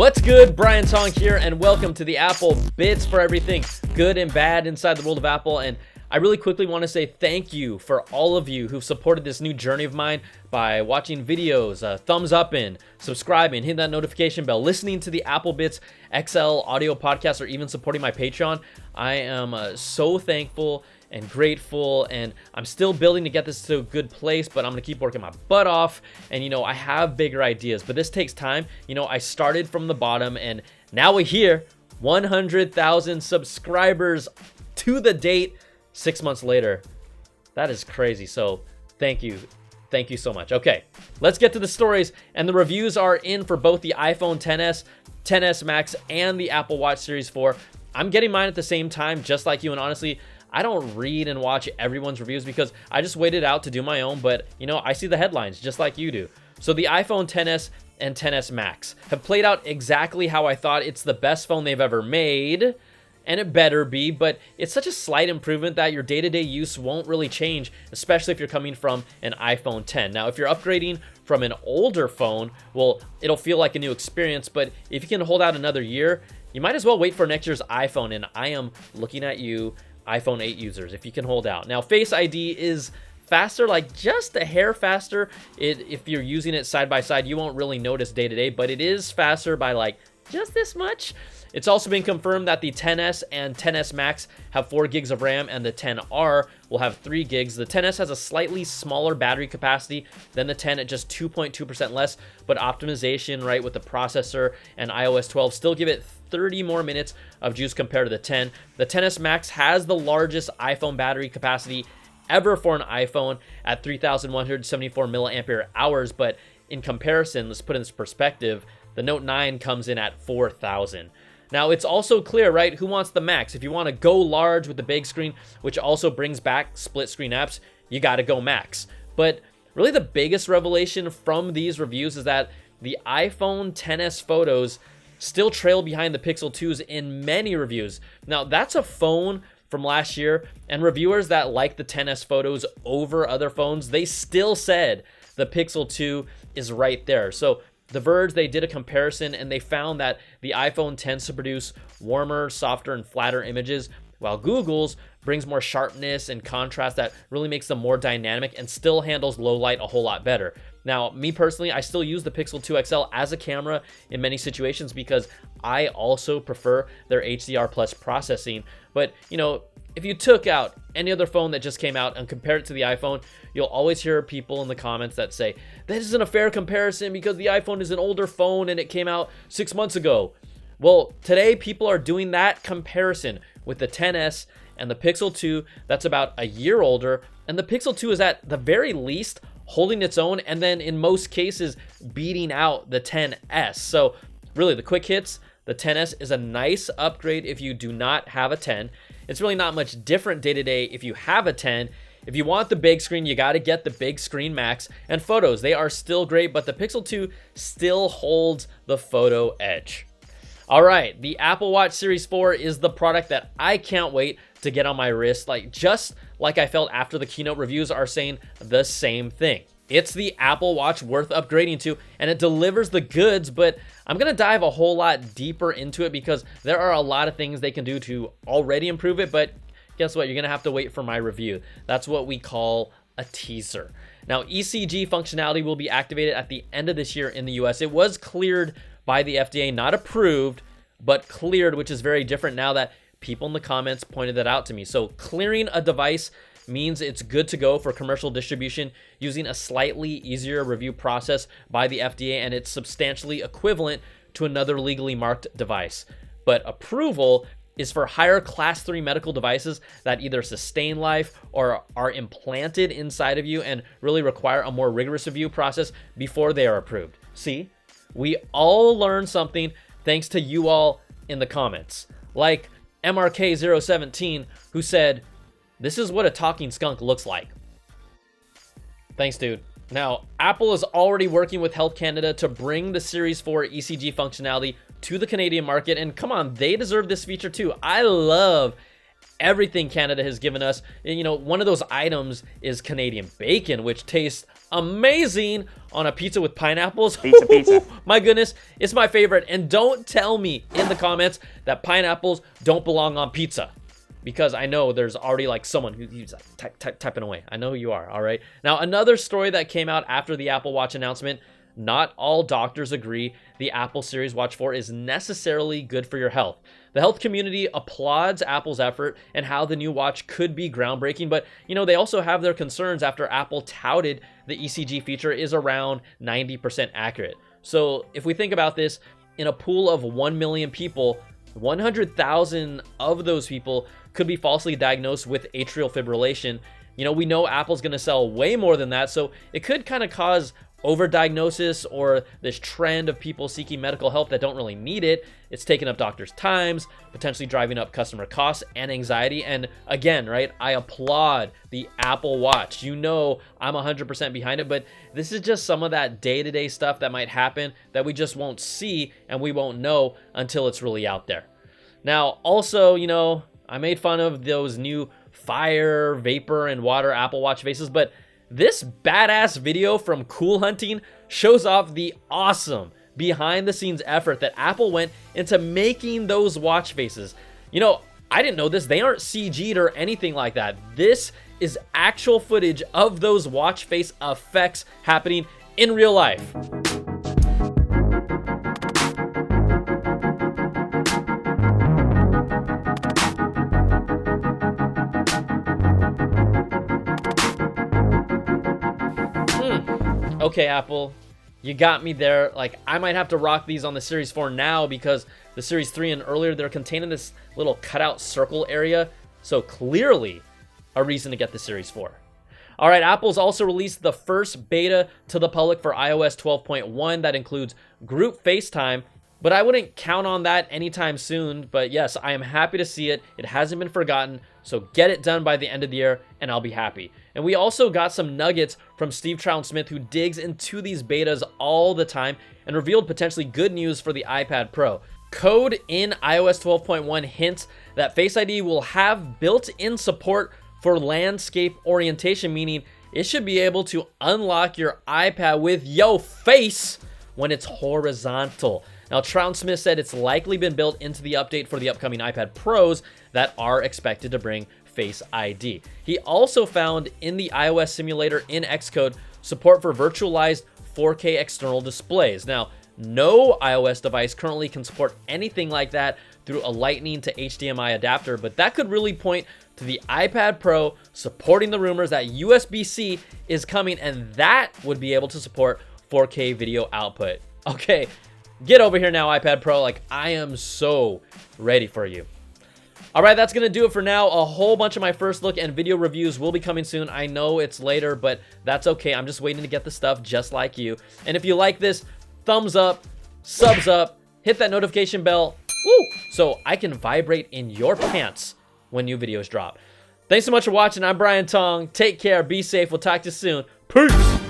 What's good? Brian Tong here, and welcome to the Apple Bits for everything good and bad inside the world of Apple. And I really quickly want to say thank you for all of you who've supported this new journey of mine by watching videos, thumbs up in, subscribing, hitting that notification bell, listening to the Apple Bits XL audio podcast, or even supporting my Patreon. I am so thankful and grateful, and I'm still building to get this to a good place, but I'm gonna keep working my butt off. And I have bigger ideas, but this takes time. I started from the bottom, and now we're here, 100,000 subscribers to the date 6 months later. That is crazy. So thank you so much. Okay, let's get to the stories, and the reviews are in for both the iPhone XS, XS Max, and the Apple Watch Series 4. I'm getting mine at the same time, just like you, and honestly, I don't read and watch everyone's reviews because I just waited out to do my own, but I see the headlines just like you do. So the iPhone XS and XS Max have played out exactly how I thought. It's the best phone they've ever made, and it better be, but it's such a slight improvement that your day-to-day use won't really change, especially if you're coming from an iPhone X. Now, if you're upgrading from an older phone, well, it'll feel like a new experience, but if you can hold out another year, you might as well wait for next year's iPhone, and I am looking at you, iPhone 8 users, if you can hold out. Now, Face ID is faster, like just a hair faster. If you're using it side by side, you won't really notice day to day, but it is faster by like just this much. It's also been confirmed that the XS and XS Max have 4 gigs of RAM, and the XR will have 3 gigs. The XS has a slightly smaller battery capacity than the X at just 2.2% less, but optimization, right, with the processor and iOS 12 still give it 30 more minutes of juice compared to the X. The XS Max has the largest iPhone battery capacity ever for an iPhone at 3,174 milliampere hours, but in comparison, let's put in this perspective, the Note 9 comes in at 4,000. Now, it's also clear, right, who wants the Max? If you want to go large with the big screen, which also brings back split screen apps, you got to go Max. But really the biggest revelation from these reviews is that the iPhone XS photos still trail behind the Pixel 2s in many reviews. Now, that's a phone from last year, and reviewers that like the XS photos over other phones, they still said the Pixel 2 is right there. So The Verge, they did a comparison, and they found that the iPhone tends to produce warmer, softer, and flatter images, while Google's brings more sharpness and contrast that really makes them more dynamic and still handles low light a whole lot better. Now, me personally, I still use the Pixel 2 XL as a camera in many situations because I also prefer their HDR plus processing. But, if you took out any other phone that just came out and compared it to the iPhone, you'll always hear people in the comments that say, this isn't a fair comparison because the iPhone is an older phone and it came out 6 months ago. Well, today people are doing that comparison with the XS and the Pixel 2 that's about a year older, and the Pixel 2 is at the very least holding its own, and then in most cases beating out the XS. So really the quick hits, the XS is a nice upgrade if you do not have a 10. It's really not much different day to day if you have a 10. If you want the big screen, you got to get the big screen Max. And photos, they are still great, but the Pixel 2 still holds the photo edge. All right, the Apple Watch Series 4 is the product that I can't wait to get on my wrist. Just like I felt after the keynote, reviews are saying the same thing. It's the Apple Watch worth upgrading to, and it delivers the goods, but I'm going to dive a whole lot deeper into it because there are a lot of things they can do to already improve it, but guess what? You're going to have to wait for my review. That's what we call a teaser. Now, ECG functionality will be activated at the end of this year in the US. It was cleared by the FDA, not approved, but cleared, which is very different now that people in the comments pointed that out to me. So clearing a device means it's good to go for commercial distribution using a slightly easier review process by the FDA, and it's substantially equivalent to another legally marked device. But approval is for higher class 3 medical devices that either sustain life or are implanted inside of you and really require a more rigorous review process before they are approved. See, we all learned something thanks to you all in the comments. Like MRK017, who said, this is what a talking skunk looks like. Thanks, dude. Now, Apple is already working with Health Canada to bring the Series 4 ECG functionality to the Canadian market, and come on, they deserve this feature too. I love everything Canada has given us. One of those items is Canadian bacon, which tastes amazing on a pizza with pineapples. Pizza. My goodness, it's my favorite. And don't tell me in the comments that pineapples don't belong on pizza, because I know there's already like someone who's like typing away. I know who you are. All right. Now, another story that came out after the Apple Watch announcement: not all doctors agree the Apple Series Watch 4 is necessarily good for your health. The health community applauds Apple's effort and how the new watch could be groundbreaking, but they also have their concerns after Apple touted the ECG feature is around 90% accurate. So if we think about this, in a pool of 1 million people, 100,000 of those people could be falsely diagnosed with atrial fibrillation. We know Apple's going to sell way more than that, so it could kind of cause overdiagnosis or this trend of people seeking medical help that don't really need it. It's taking up doctors' times, potentially driving up customer costs and anxiety. And again, right, I applaud the Apple Watch. I'm 100% behind it, but this is just some of that day-to-day stuff that might happen that we just won't see and we won't know until it's really out there. Now, also, I made fun of those new fire, vapor, and water Apple Watch faces, but this badass video from Cool Hunting shows off the awesome behind-the-scenes effort that Apple went into making those watch faces. I didn't know this. They aren't CG'd or anything like that. This is actual footage of those watch face effects happening in real life. Okay, Apple, you got me there. Like, I might have to rock these on the Series 4 now, because the Series 3 and earlier, they're contained in this little cutout circle area. So clearly a reason to get the Series 4. All right, Apple's also released the first beta to the public for iOS 12.1 that includes Group FaceTime, but I wouldn't count on that anytime soon. But yes, I am happy to see it. It hasn't been forgotten. So get it done by the end of the year and I'll be happy. And we also got some nuggets from Steve Troughton-Smith, who digs into these betas all the time and revealed potentially good news for the iPad Pro. Code in iOS 12.1 hints that Face ID will have built-in support for landscape orientation, meaning it should be able to unlock your iPad with your face when it's horizontal. Now, Troughton-Smith said it's likely been built into the update for the upcoming iPad Pros that are expected to bring Face ID. He also found in the iOS simulator in Xcode support for virtualized 4K external displays. Now, no iOS device currently can support anything like that through a Lightning to HDMI adapter, but that could really point to the iPad Pro supporting the rumors that USB-C is coming, and that would be able to support 4K video output. Okay, get over here now, iPad Pro. Like, I am so ready for you. All right, that's going to do it for now. A whole bunch of my first look and video reviews will be coming soon. I know it's later, but that's okay. I'm just waiting to get the stuff just like you. And if you like this, thumbs up, subs up, hit that notification bell, woo, so I can vibrate in your pants when new videos drop. Thanks so much for watching. I'm Brian Tong. Take care. Be safe. We'll talk to you soon. Peace.